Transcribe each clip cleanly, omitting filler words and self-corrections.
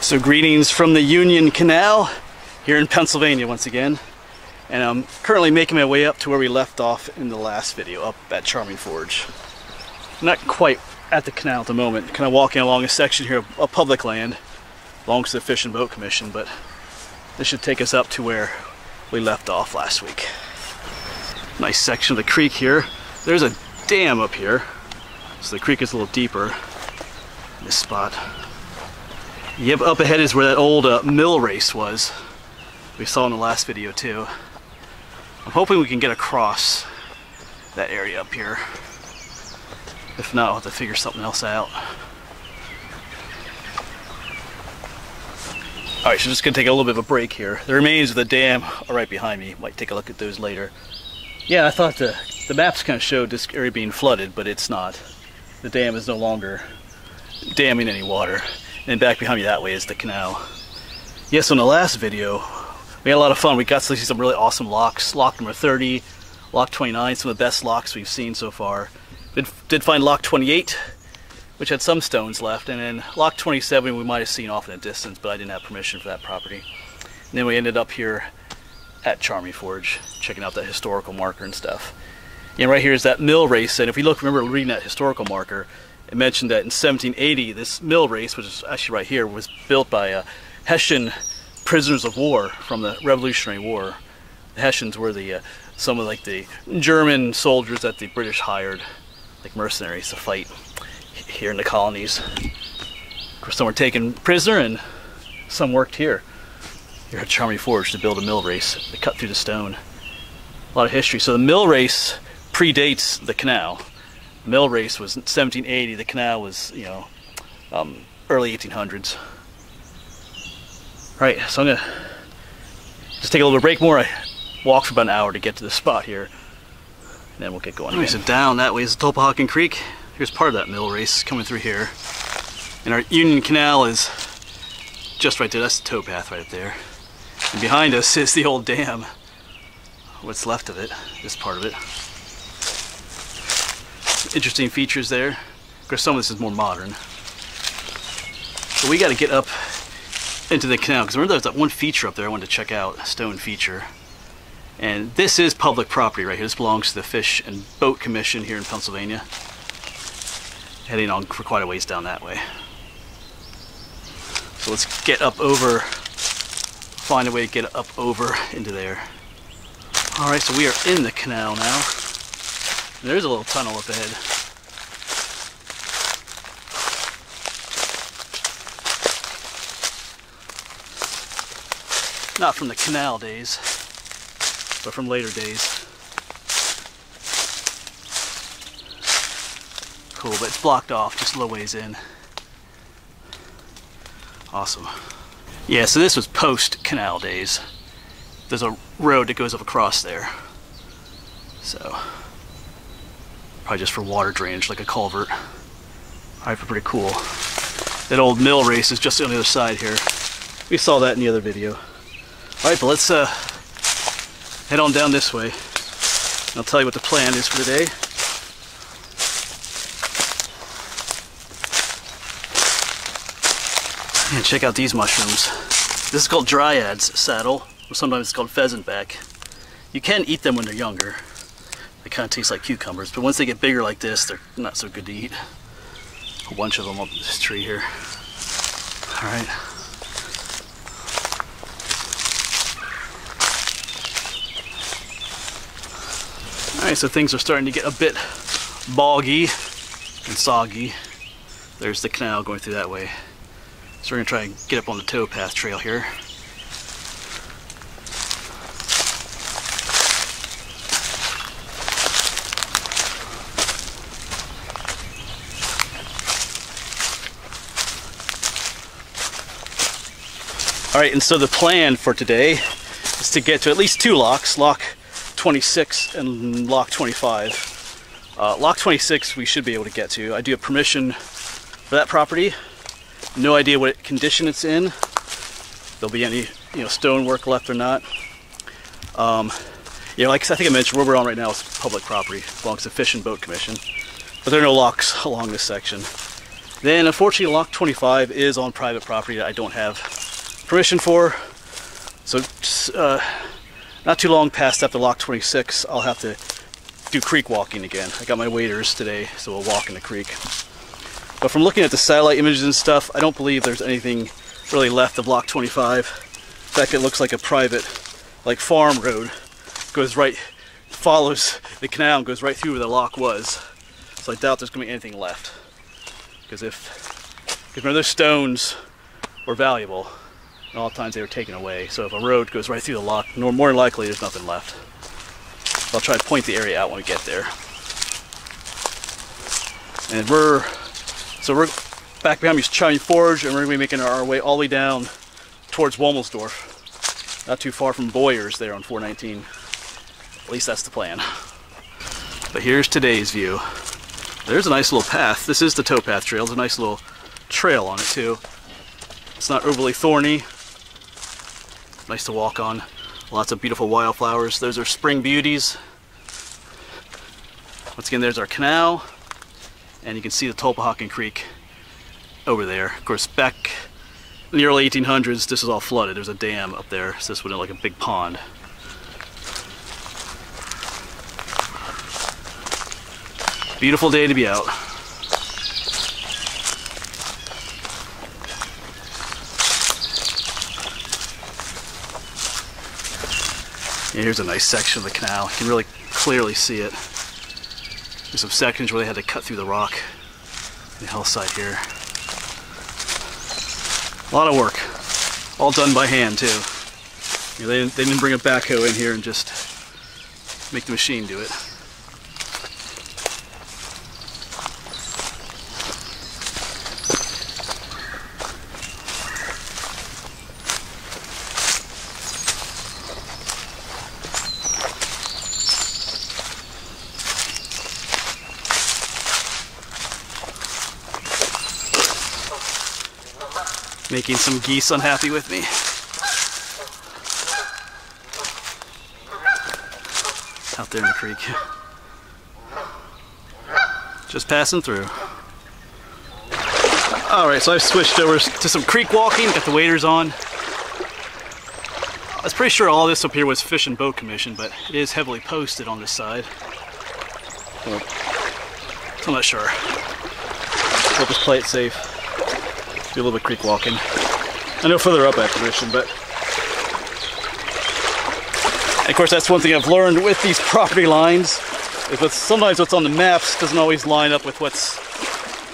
So greetings from the Union Canal here in Pennsylvania once again, and I'm currently making my way up to where we left off in the last video, up at Charming Forge. I'm not quite at the canal at the moment, kind of walking along a section here of public land, belongs to the Fish and Boat Commission, but this should take us up to where we left off last week. Nice section of the creek here. There's a dam up here, so the creek is a little deeper in this spot. Yep, up ahead is where that old mill race was. We saw in the last video too. I'm hoping we can get across that area up here. If not, I'll have to figure something else out. Alright, so just gonna take a little bit of a break here. The remains of the dam are right behind me. Might take a look at those later. Yeah, I thought the maps kind of showed this area being flooded, but it's not. The dam is no longer damming any water. And back behind me that way is the canal. Yes, on the last video, we had a lot of fun. We got to see some really awesome locks. Lock number 30, lock 29, some of the best locks we've seen so far. Did find lock 28, which had some stones left, and then lock 27 we might have seen off in the distance, but I didn't have permission for that property. And then we ended up here at Charming Forge, checking out that historical marker and stuff. And right here is that mill race, and if we remember reading that historical marker, it mentioned that in 1780, this mill race, which is actually right here, was built by Hessian prisoners of war from the Revolutionary War. The Hessians were some of the German soldiers that the British hired, like mercenaries, to fight here in the colonies. Of course, some were taken prisoner and some worked here at Charming Forge to build a mill race. They cut through the stone. A lot of history. So the mill race predates the canal. The mill race was 1780. The canal was, early 1800s. Right, so I'm gonna just take a little bit of break more. I walked for about an hour to get to the spot here, and then we'll get going. Anyway, so down that way is the Topahawken Creek. Here's part of that mill race coming through here. And our Union Canal is just right there. That's the towpath right up there. And behind us is the old dam. What's left of it, this part of it. Interesting features there. Of course, some of this is more modern. But we got to get up into the canal, because remember there's that one feature up there I wanted to check out, a stone feature. And this is public property right here. This belongs to the Fish and Boat Commission here in Pennsylvania. Heading on for quite a ways down that way. So let's get up over, find a way to get up over into there. Alright, so we are in the canal now. And there's a little tunnel up ahead. Not from the canal days, but from later days. Cool, but it's blocked off just a little ways in. Awesome. Yeah, so this was post-canal days. There's a road that goes up across there. So, probably just for water drainage, like a culvert. Alright, but pretty cool. That old mill race is just on the other side here. We saw that in the other video. Alright, but let's head on down this way. I'll tell you what the plan is for today. And check out these mushrooms. This is called Dryad's saddle, or sometimes it's called pheasant back. You can eat them when they're younger. They kind of taste like cucumbers, but once they get bigger like this, they're not so good to eat. A whole bunch of them up this tree here. Alright. Alright, so things are starting to get a bit boggy and soggy. There's the canal going through that way. So we're going to try and get up on the towpath trail here. Alright, and so the plan for today is to get to at least two locks, lock 26 and lock 25. Lock 26 we should be able to get to. I do have permission for that property. No idea what condition it's in. If there'll be any stonework left or not. Like I think I mentioned, where we're on right now is public property. It belongs to the Fish and Boat Commission. But there are no locks along this section. Then unfortunately Lock 25 is on private property that I don't have permission for. So not too long past after Lock 26, I'll have to do creek walking again. I got my waders today, so we'll walk in the creek. But from looking at the satellite images and stuff, I don't believe there's anything really left of Lock 25. In fact, it looks like a private, like farm road. Goes right, follows the canal and goes right through where the lock was. So I doubt there's gonna be anything left. Because remember those stones were valuable, and all the times they were taken away. So if a road goes right through the lock, more than likely there's nothing left. I'll try to point the area out when we get there. And we're back behind me is China Forge, and we're going to be making our way all the way down towards Womelsdorf. Not too far from Boyers there on 419. At least that's the plan. But here's today's view. There's a nice little path. This is the towpath trail. There's a nice little trail on it too. It's not overly thorny. Nice to walk on. Lots of beautiful wildflowers. Those are spring beauties. Once again, there's our canal. And you can see the Tulpehocken Creek over there. Of course, back in the early 1800s, this was all flooded. There's a dam up there, so this would look like a big pond. Beautiful day to be out. Here's a nice section of the canal. You can really clearly see it. There's some sections where they had to cut through the rock on the hillside here. A lot of work. All done by hand too. You know, they didn't bring a backhoe in here and just make the machine do it. Making some geese unhappy with me. Out there in the creek. Just passing through. Alright, so I've switched over to some creek walking, got the waders on. I was pretty sure all this up here was Fish and Boat Commission, but it is heavily posted on this side. So I'm not sure. We'll just play it safe. Do a little bit of creek walking. I know further up I have permission, but... And of course, that's one thing I've learned with these property lines, is sometimes what's on the maps doesn't always line up with what's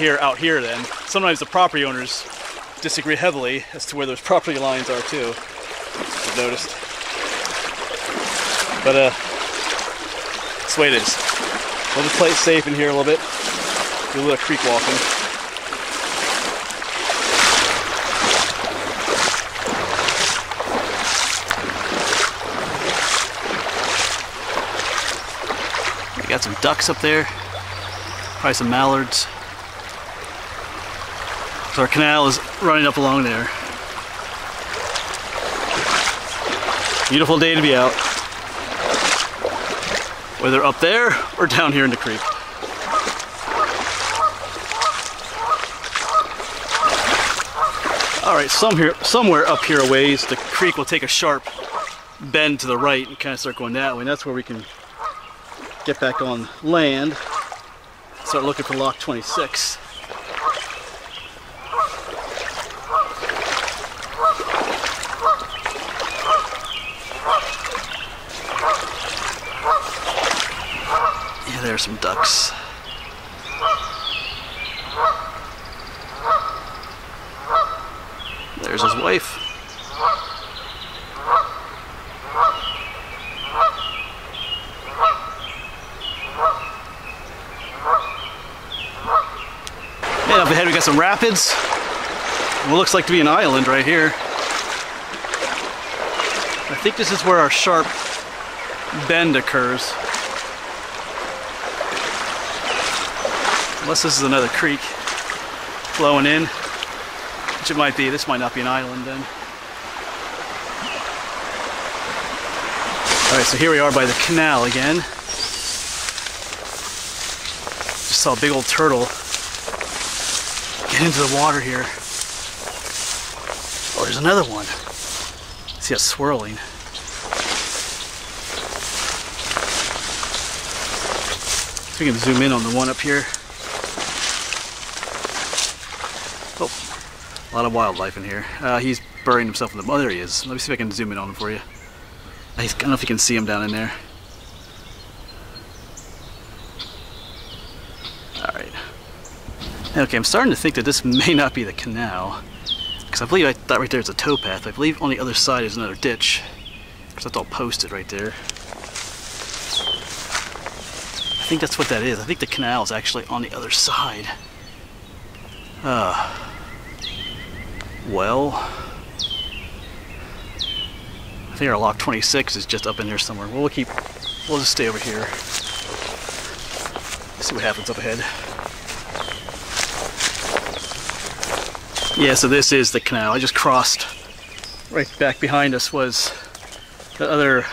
out here then. Sometimes the property owners disagree heavily as to where those property lines are too, I've noticed. But that's the way it is. We'll just play it safe in here a little bit. Do a little creek walking. Got some ducks up there, probably some mallards. So our canal is running up along there. Beautiful day to be out. Whether up there or down here in the creek. Alright, somewhere up here a ways, the creek will take a sharp bend to the right and kind of start going that way. And that's where we can get back on land, start looking for Lock 26. Yeah, there's some ducks. There's his wife. And up ahead we got some rapids. What looks like to be an island right here. I think this is where our sharp bend occurs. Unless this is another creek flowing in, which it might be. This might not be an island then. Alright, so here we are by the canal again. Just saw a big old turtle get into the water here. Oh, there's another one. See it swirling. So we can zoom in on the one up here. Oh, a lot of wildlife in here. He's burying himself in the... Oh, there he is. Let me see if I can zoom in on him for you. I don't know if you can see him down in there. Alright. Okay, I'm starting to think that this may not be the canal. Because I believe that right there is a towpath. I believe on the other side is another ditch. Because that's all posted right there. I think that's what that is. I think the canal is actually on the other side. Well, I think our lock 26 is just up in there somewhere. We'll just stay over here. See what happens up ahead. Yeah, so this is the canal. I just crossed. Right back behind us was the other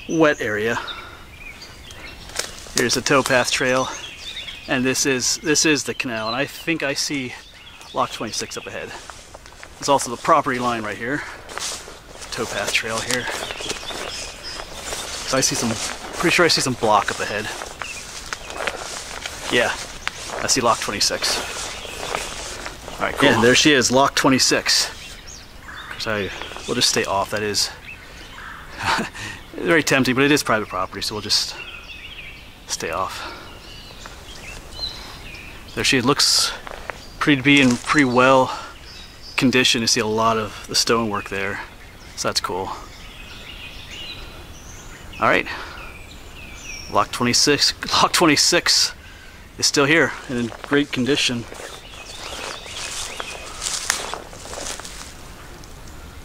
wet area. Here's the towpath trail, and this is the canal. And I think I see lock 26 up ahead. There's also the property line right here. Towpath trail here. So I see pretty sure I see some block up ahead. Yeah, I see lock 26. All right, cool. Yeah, there she is, lock 26. We'll just stay off. That is very tempting, but it is private property, so we'll just stay off. There she looks to be in pretty well condition. You see a lot of the stonework there, so that's cool. All right, lock 26 is still here and in great condition.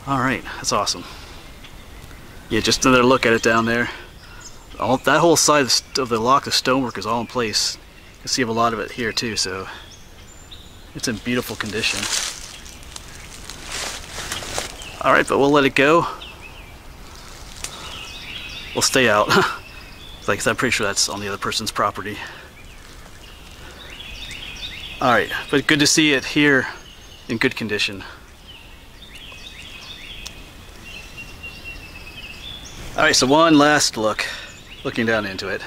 All right, that's awesome. Yeah, just another look at it down there. That whole side of the lock, the stonework is all in place. You can see a lot of it here too, so it's in beautiful condition. All right, but we'll let it go. We'll stay out. Like I'm pretty sure that's on the other person's property. All right, but good to see it here in good condition. All right, so one last look, looking down into it.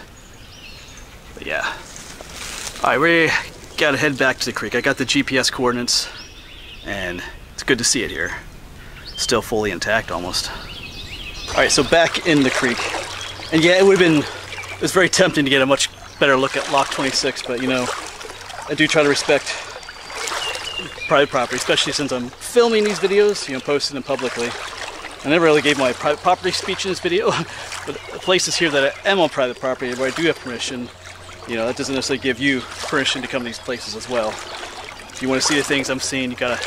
But yeah. All right, we gotta head back to the creek. I got the GPS coordinates, and it's good to see it here. Still fully intact almost. All right, so back in the creek. And yeah, it was very tempting to get a much better look at lock 26, but you know, I do try to respect private property, especially since I'm filming these videos, you know, posting them publicly. I never really gave my private property speech in this video, but the places here that I am on private property where I do have permission, you know, that doesn't necessarily give you permission to come to these places as well. If you want to see the things I'm seeing, you gotta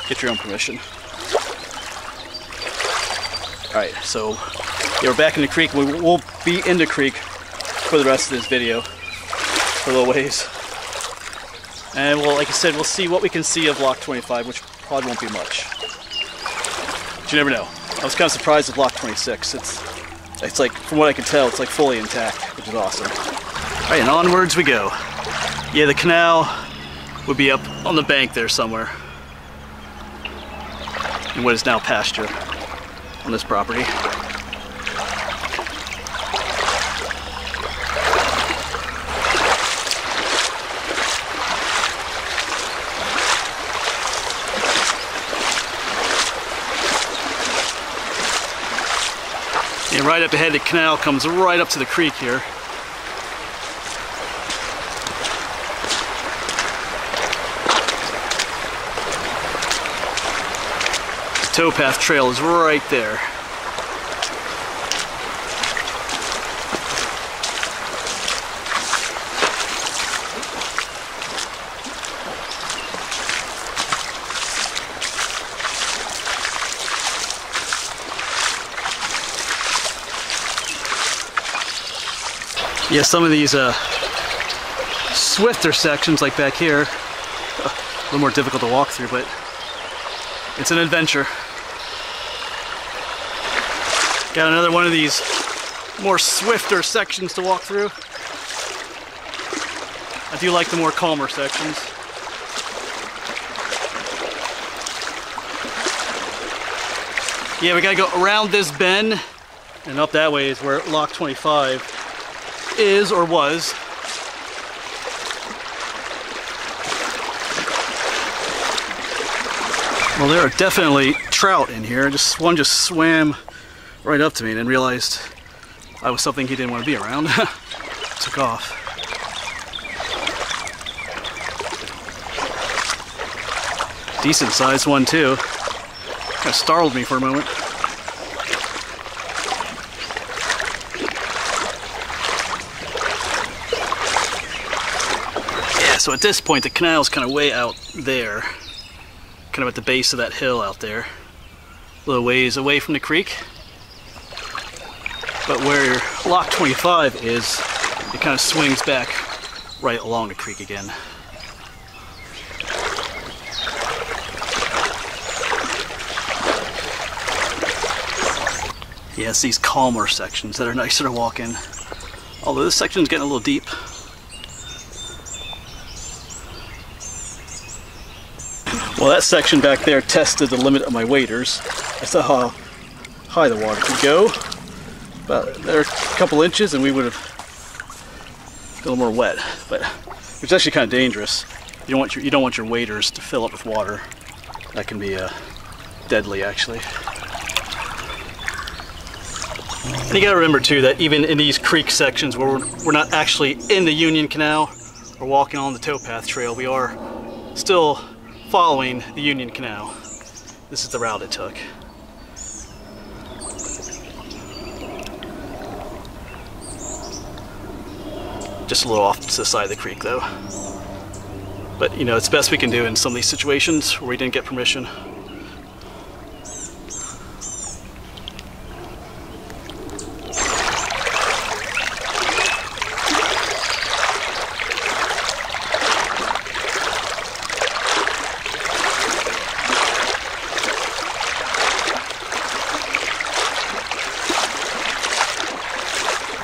get your own permission. Alright, so yeah, we're back in the creek. We'll be in the creek for the rest of this video, for a little ways. And we'll, like I said, we'll see what we can see of lock 25, which probably won't be much. But you never know. I was kind of surprised with lock 26. It's like, from what I can tell, it's like fully intact, which is awesome. Alright, and onwards we go. Yeah, the canal would be up on the bank there somewhere, in what is now pasture on this property. And right up ahead, the canal comes right up to the creek here. The towpath trail is right there. Yeah, some of these swifter sections, like back here, a little more difficult to walk through, but it's an adventure. Got another one of these more swifter sections to walk through. I do like the more calmer sections. Yeah, we gotta go around this bend and up that way is where lock 25 is or was. Well, there are definitely trout in here. One just swam right up to me and then realized I was something he didn't want to be around. Took off. Decent sized one too. Kind of startled me for a moment. Yeah, so at this point the canal's kind of way out there. Kind of at the base of that hill out there. A little ways away from the creek. But where lock 25 is, it kind of swings back right along the creek again. Yeah, it's these calmer sections that are nicer to walk in. Although this section's getting a little deep. Well, that section back there tested the limit of my waders. I saw how high the water could go. But there are a couple inches and we would have been a little more wet. But it's actually kind of dangerous. You don't want your waders to fill up with water. That can be deadly, actually. And you gotta remember too that even in these creek sections where we're not actually in the Union Canal or walking on the towpath trail, we are still following the Union Canal. This is the route it took. Just a little off to the side of the creek though. But you know, it's the best we can do in some of these situations where we didn't get permission.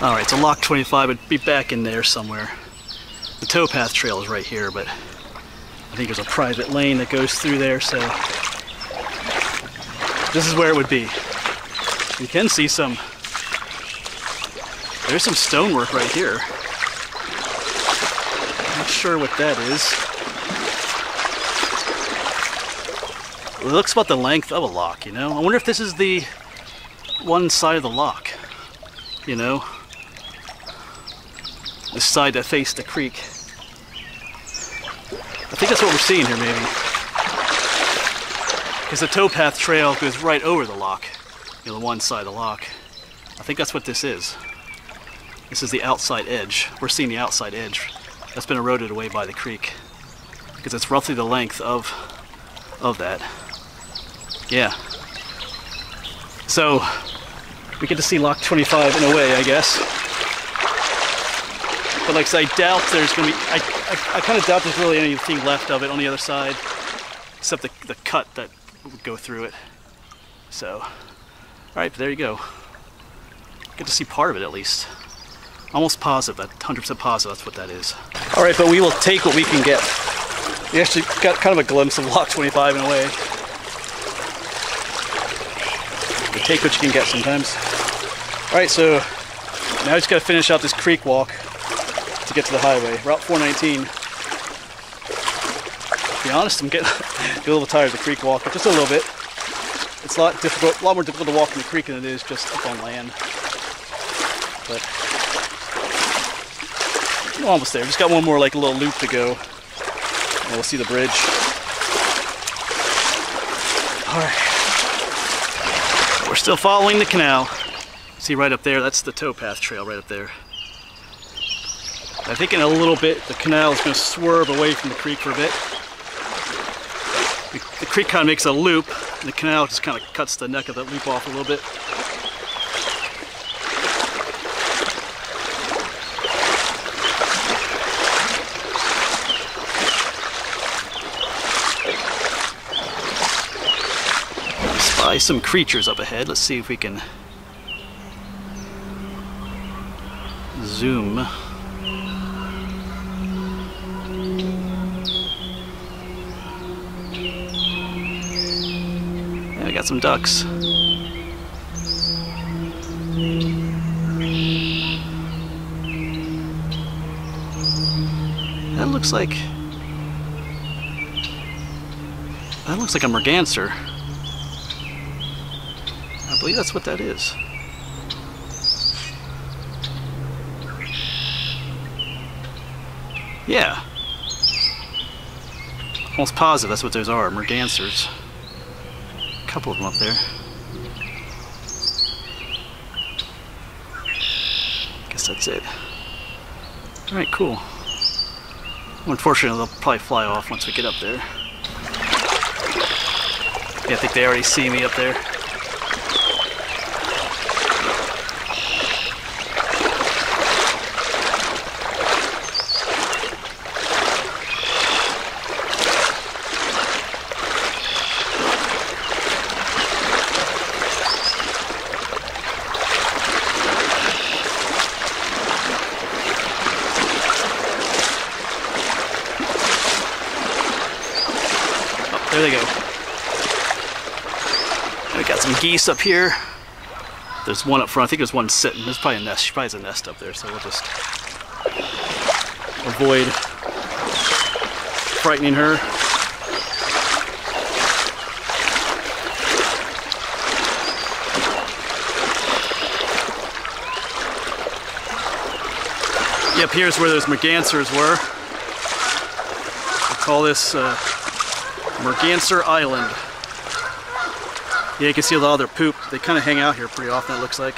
Alright, so lock 25 would be back in there somewhere. The towpath trail is right here, but I think there's a private lane that goes through there, so this is where it would be. You can see there's some stonework right here. I'm not sure what that is. It looks about the length of a lock, you know? I wonder if this is the one side of the lock, you know? The side that faced the creek. I think that's what we're seeing here, maybe. Because the towpath trail goes right over the lock. You know, the one side of the lock. I think that's what this is. This is the outside edge. We're seeing the outside edge. That's been eroded away by the creek. Because it's roughly the length of that. Yeah. So, we get to see lock 25 in a way, I guess. But like I said, I doubt there's going to be, I kind of doubt there's really anything left of it on the other side, except the cut that would go through it. So, alright, there you go. Get to see part of it at least. Almost positive, 100% positive that's what that is. Alright, but we will take what we can get. We actually got kind of a glimpse of lock 25 in a way. You take what you can get sometimes. Alright, so now I just got to finish out this creek walk to get to the highway. Route 419. To be honest, I'm getting a little tired of the creek walk, but just a little bit. It's a lot more difficult to walk in the creek than it is just up on land. But I'm almost there. Just got one more like a little loop to go, and we'll see the bridge. All right, we're still following the canal. See right up there, that's the towpath trail right up there. I think in a little bit the canal is going to swerve away from the creek for a bit. The creek kind of makes a loop, and the canal just kind of cuts the neck of that loop off a little bit. Spy some creatures up ahead. Let's see if we can zoom. Yeah, I got some ducks. looks like... That looks like a merganser. I believe that's what that is. Yeah. Almost positive that's what those are, mergansers. A couple of them up there. Guess that's it. Alright, cool. Unfortunately, they'll probably fly off once we get up there. Yeah, I think they already see me up there. There they go. We got some geese up here. There's one up front. I think there's one sitting. There's probably a nest. She probably has a nest up there, so we'll just avoid frightening her. Yep, here's where those mergansers were. We call this Merganser Island. Yeah, you can see a lot of their poop. They kind of hang out here pretty often, it looks like.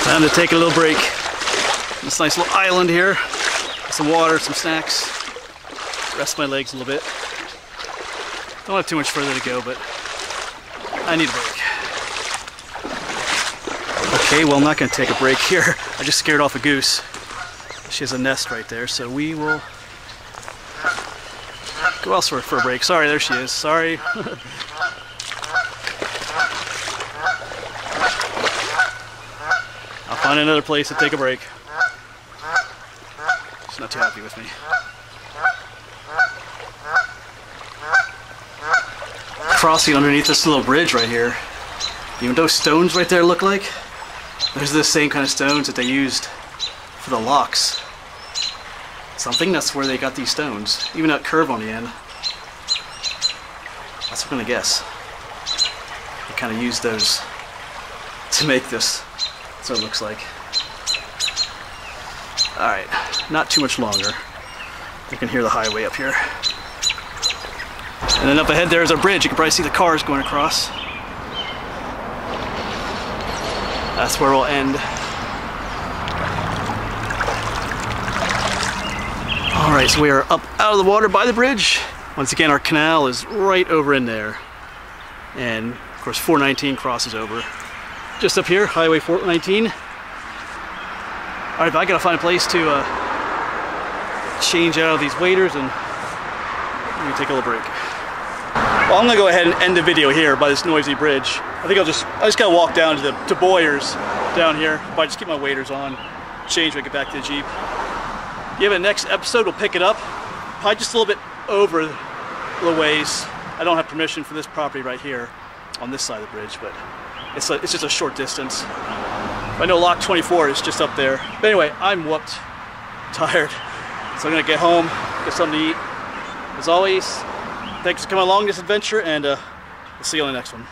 Time to take a little break. This nice little island here. Some water, some snacks. Rest my legs a little bit. Don't have too much further to go, but I need a break. Okay, well, I'm not going to take a break here. I just scared off a goose. She has a nest right there, so we will go elsewhere for a break. Sorry, there she is. Sorry. I'll find another place to take a break. She's not too happy with me. Crossing underneath this little bridge right here. You know what those stones right there look like? There's the same kind of stones that they used for the locks. So I'm thinking that's where they got these stones. Even that curve on the end. That's what I'm gonna guess. They kind of used those to make this. That's what it looks like. Alright, not too much longer. You can hear the highway up here. And then up ahead there's a bridge. You can probably see the cars going across. That's where we'll end. Alright, so we are up out of the water by the bridge. Once again, our canal is right over in there. And of course 419 crosses over. Just up here, Highway 419. Alright, but I gotta find a place to change out of these waders and maybe take a little break. Well, I'm gonna go ahead and end the video here by this noisy bridge. I think I just gotta walk down to Boyers down here. But I just keep my waders on, change when I get back to the Jeep. Yeah, the next episode we'll pick it up, probably just a little bit over the ways. I don't have permission for this property right here on this side of the bridge, but it's just a short distance. I know Lock 24 is just up there. But anyway, I'm whooped, tired, so I'm gonna get home, get something to eat. As always, thanks for coming along this adventure, and we'll see you on the next one.